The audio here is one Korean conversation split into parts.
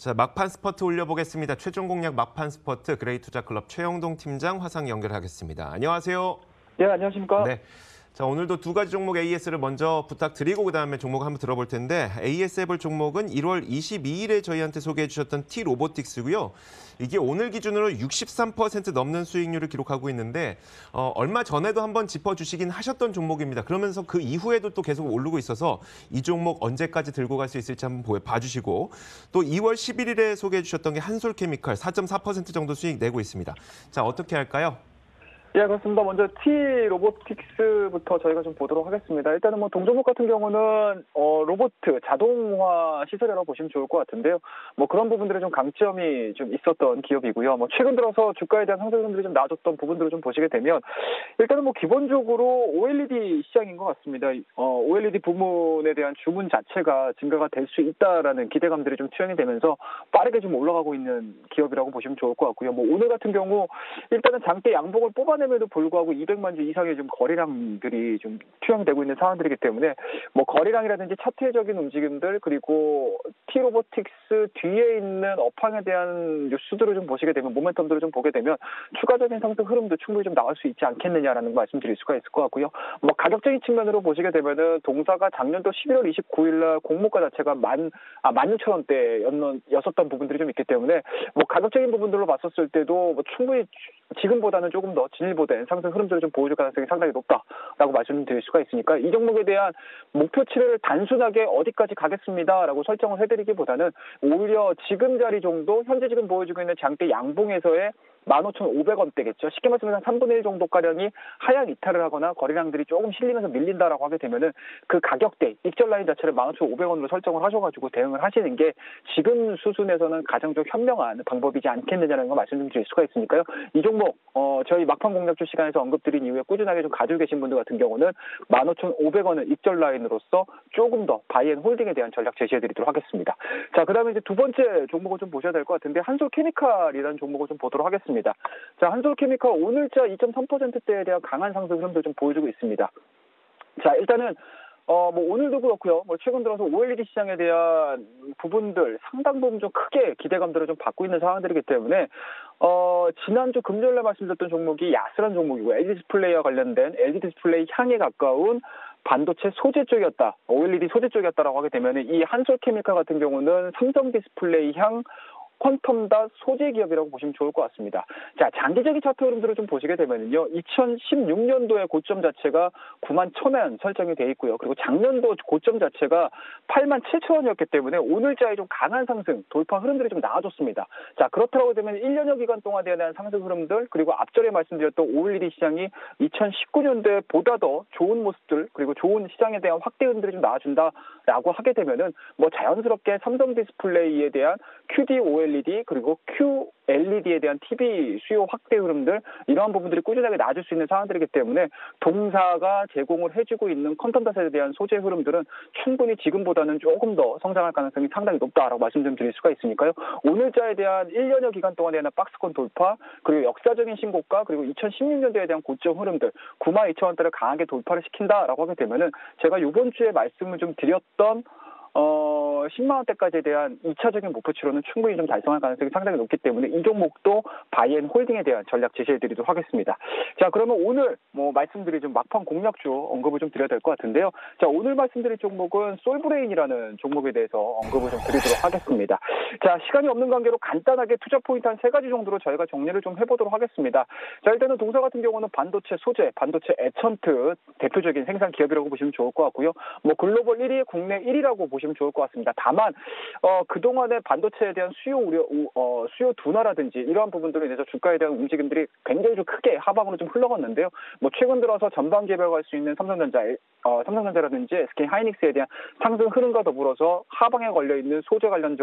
자, 막판 스퍼트 올려보겠습니다. 최종 공략 막판 스퍼트 그레이투자클럽 최영동 팀장 화상 연결하겠습니다. 안녕하세요. 네, 안녕하십니까. 네. 자, 오늘도 두 가지 종목 AS를 먼저 부탁드리고 그다음에 종목 한번 들어볼 텐데 AS 해볼 종목은 1월 22일에 저희한테 소개해 주셨던 T-로보틱스고요. 이게 오늘 기준으로 63% 넘는 수익률을 기록하고 있는데 얼마 전에도 한번 짚어주시긴 하셨던 종목입니다. 그러면서 그 이후에도 또 계속 오르고 있어서 이 종목 언제까지 들고 갈 수 있을지 한번 봐주시고 또 2월 11일에 소개해 주셨던 게 한솔케미칼 4.4% 정도 수익 내고 있습니다. 자, 어떻게 할까요? 예, 그렇습니다. 먼저 T-로보틱스부터 저희가 좀 보도록 하겠습니다. 일단은 뭐 동종목 같은 경우는 로봇 자동화 시설이라고 보시면 좋을 것 같은데요. 뭐 그런 부분들에 좀 강점이 좀 있었던 기업이고요. 뭐 최근 들어서 주가에 대한 상승 흐름들이 좀 나아졌던 부분들을 좀 보시게 되면 일단은 뭐 기본적으로 OLED 시장인 것 같습니다. OLED 부문에 대한 주문 자체가 증가가 될 수 있다라는 기대감들이 좀 투영이 되면서 빠르게 좀 올라가고 있는 기업이라고 보시면 좋을 것 같고요. 뭐 오늘 같은 경우 일단은 장대 양봉을 뽑아내면도 불구하고 200만 주 이상의 좀 거래량들이 좀 투영되고 있는 상황들이기 때문에 뭐 거래량이라든지 차트적인 움직임들 그리고 T-로보틱스 뒤에 있는 업황에 대한 뉴스들을 좀 보시게 되면 모멘텀들을 좀 보게 되면 추가적인 상승 흐름도 충분히 좀 나올 수 있지 않겠느냐라는 말씀드릴 수가 있을 것 같고요. 뭐 가격적인 측면으로 보시게 되면은 동사가 작년도 11월 29일 날 공모가 자체가 16,000원대였었던 부분들이 좀 있기 때문에 뭐 가격적인 부분들로 봤었을 때도 뭐 충분히 지금보다는 조금 더 진일보된 상승 흐름들을 좀 보여줄 가능성이 상당히 높다라고 말씀드릴 수가 있으니까 이 종목에 대한 목표치를 단순하게 어디까지 가겠습니다라고 설정을 해드리기보다는 오히려 지금 자리 정도 현재 지금 보여주고 있는 장대 양봉에서의 15,500원대겠죠. 쉽게 말씀해서 3분의 1 정도가량이 하향 이탈을 하거나 거래량들이 조금 실리면서 밀린다라고 하게 되면은 그 가격대, 익절 라인 자체를 15,500원으로 설정을 하셔가지고 대응을 하시는 게 지금 수순에서는 가장 좀 현명한 방법이지 않겠느냐는 거 말씀 좀 드릴 수가 있으니까요. 이 종목, 저희 막판 공략주 시간에서 언급드린 이후에 꾸준하게 좀 가지고 계신 분들 같은 경우는 15,500원을 익절 라인으로서 조금 더 바이앤홀딩에 대한 전략 제시해드리도록 하겠습니다. 자, 그 다음에 이제 두 번째 종목을 좀 보셔야 될 것 같은데 한솔케미칼이라는 종목을 좀 보도록 하겠습니다. 자, 한솔케미칼 오늘자 2.3%대에 대한 강한 상승 흐름도 좀 보여주고 있습니다. 자, 일단은 뭐 오늘도 그렇고요. 뭐 최근 들어서 OLED 시장에 대한 부분들 상당 부분 좀 크게 기대감들을 좀 받고 있는 상황들이기 때문에 지난주 금요일에 말씀드렸던 종목이 야스란 종목이고 LED 디스플레이와 관련된 LED 디스플레이 향에 가까운 반도체 소재 쪽이었다. OLED 소재 쪽이었다라고 하게 되면 이 한솔케미칼 같은 경우는 삼성 디스플레이 향 퀀텀닷 소재 기업이라고 보시면 좋을 것 같습니다. 자, 장기적인 차트 흐름들을 좀 보시게 되면요. 2016년도의 고점 자체가 91,000원 설정이 돼 있고요. 그리고 작년도 고점 자체가 87,000원이었기 때문에 오늘자에 좀 강한 상승, 돌파 흐름들이 좀 나아졌습니다. 자, 그렇다고 되면 1년여 기간 동안에 대한 상승 흐름들, 그리고 앞전에 말씀드렸던 OLED 시장이 2019년도에 보다 더 좋은 모습들, 그리고 좋은 시장에 대한 확대 흐름들이 좀 나아준다라고 하게 되면은 뭐 자연스럽게 삼성 디스플레이에 대한 QD-OLED 그리고 QLED에 대한 TV 수요 확대 흐름들 이러한 부분들이 꾸준하게 나아질 수 있는 상황들이기 때문에 동사가 제공을 해주고 있는 컨텀닷에 대한 소재 흐름들은 충분히 지금보다는 조금 더 성장할 가능성이 상당히 높다라고 말씀 좀 드릴 수가 있으니까요. 오늘자에 대한 1년여 기간 동안에 대한 박스권 돌파 그리고 역사적인 신고가 그리고 2016년도에 대한 고점 흐름들 92,000원대를 강하게 돌파를 시킨다라고 하게 되면은 제가 이번 주에 말씀을 좀 드렸던 10만 원대까지에 대한 2차적인 목표치로는 충분히 좀 달성할 가능성이 상당히 높기 때문에 이 종목도 바이앤홀딩에 대한 전략 제시해드리도록 하겠습니다. 자, 그러면 오늘 뭐 말씀드린 좀 막판 공략주 언급을 좀 드려야 될 것 같은데요. 자, 오늘 말씀드릴 종목은 솔브레인이라는 종목에 대해서 언급을 좀 드리도록 하겠습니다. 자, 시간이 없는 관계로 간단하게 투자 포인트 한 3가지 정도로 저희가 정리를 좀 해보도록 하겠습니다. 자, 일단은 동사 같은 경우는 반도체 소재, 반도체 에천트 대표적인 생산 기업이라고 보시면 좋을 것 같고요. 뭐 글로벌 1위, 국내 1위라고 보시면 좋을 것 같습니다. 다만 그동안의 반도체에 대한 수요 우려, 수요 둔화라든지 이러한 부분들로 인해서 주가에 대한 움직임들이 굉장히 좀 크게 하방으로 좀 흘러갔는데요. 뭐 최근 들어서 전방 개별할 수 있는 삼성전자라든지 SK 하이닉스에 대한 상승 흐름과 더불어서 하방에 걸려 있는 소재 관련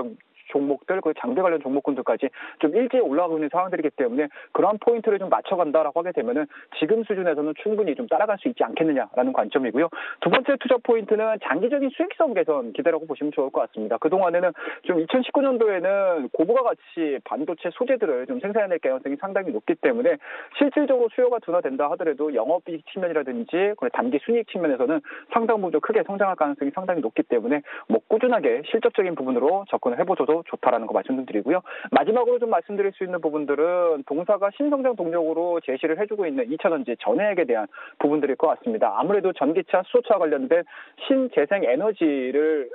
종목들, 그리고 장비 관련 종목군들까지 좀 일제히 올라가고 있는 상황들이기 때문에 그러한 포인트를 좀 맞춰간다라고 하게 되면은 지금 수준에서는 충분히 좀 따라갈 수 있지 않겠느냐라는 관점이고요. 두 번째 투자 포인트는 장기적인 수익성 개선 시대라고 보시면 좋을 것 같습니다. 그동안에는 좀 2019년도에는 고부가 가치 반도체 소재들을 좀 생산해낼 가능성이 상당히 높기 때문에 실질적으로 수요가 둔화된다 하더라도 영업이익 측면이라든지 단기 순이익 측면에서는 상당 부분 크게 성장할 가능성이 상당히 높기 때문에 뭐 꾸준하게 실적적인 부분으로 접근을 해보셔도 좋다라는 거 말씀드리고요. 마지막으로 좀 말씀드릴 수 있는 부분들은 동사가 신성장 동력으로 제시를 해주고 있는 2차전지 전해액에 대한 부분들일 것 같습니다. 아무래도 전기차, 수소차 관련된 신재생 에너지를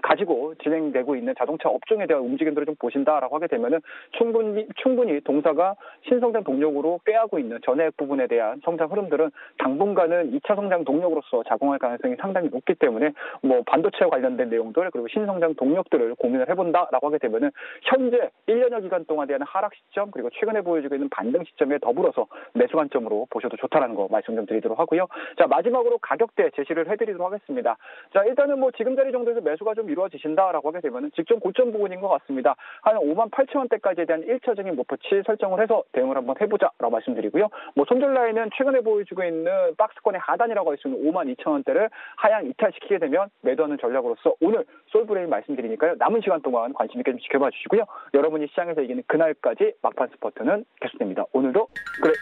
가지고 진행되고 있는 자동차 업종에 대한 움직임들을 좀 보신다라고 하게 되면은 충분히 동사가 신성장 동력으로 꾀하고 있는 전해액 부분에 대한 성장 흐름들은 당분간은 2차 성장 동력으로서 작용할 가능성이 상당히 높기 때문에 뭐 반도체와 관련된 내용들 그리고 신성장 동력들을 고민을 해본다라고 하게 되면은 현재 1년여 기간 동안에 대한 하락 시점 그리고 최근에 보여지고 있는 반등 시점에 더불어서 매수 관점으로 보셔도 좋다라는 거 말씀 좀 드리도록 하고요. 자, 마지막으로 가격대 제시를 해드리도록 하겠습니다. 자, 일단은 뭐 지금 자리 정도에서 매수가 좀 이루어지신다라고 하게 되면은 직전 고점 부분인 것 같습니다. 한 58,000원대까지에 대한 1차적인 목표치 설정을 해서 대응을 한번 해보자라고 말씀드리고요. 뭐 손절 라인은 최근에 보여주고 있는 박스권의 하단이라고 할 수 있는 52,000원대를 하향 이탈시키게 되면 매도하는 전략으로서 오늘 솔브레인 말씀드리니까요. 남은 시간 동안 관심 있게 좀 지켜봐 주시고요. 여러분이 시장에서 이기는 그날까지 막판 스퍼트는 계속됩니다. 오늘도 그래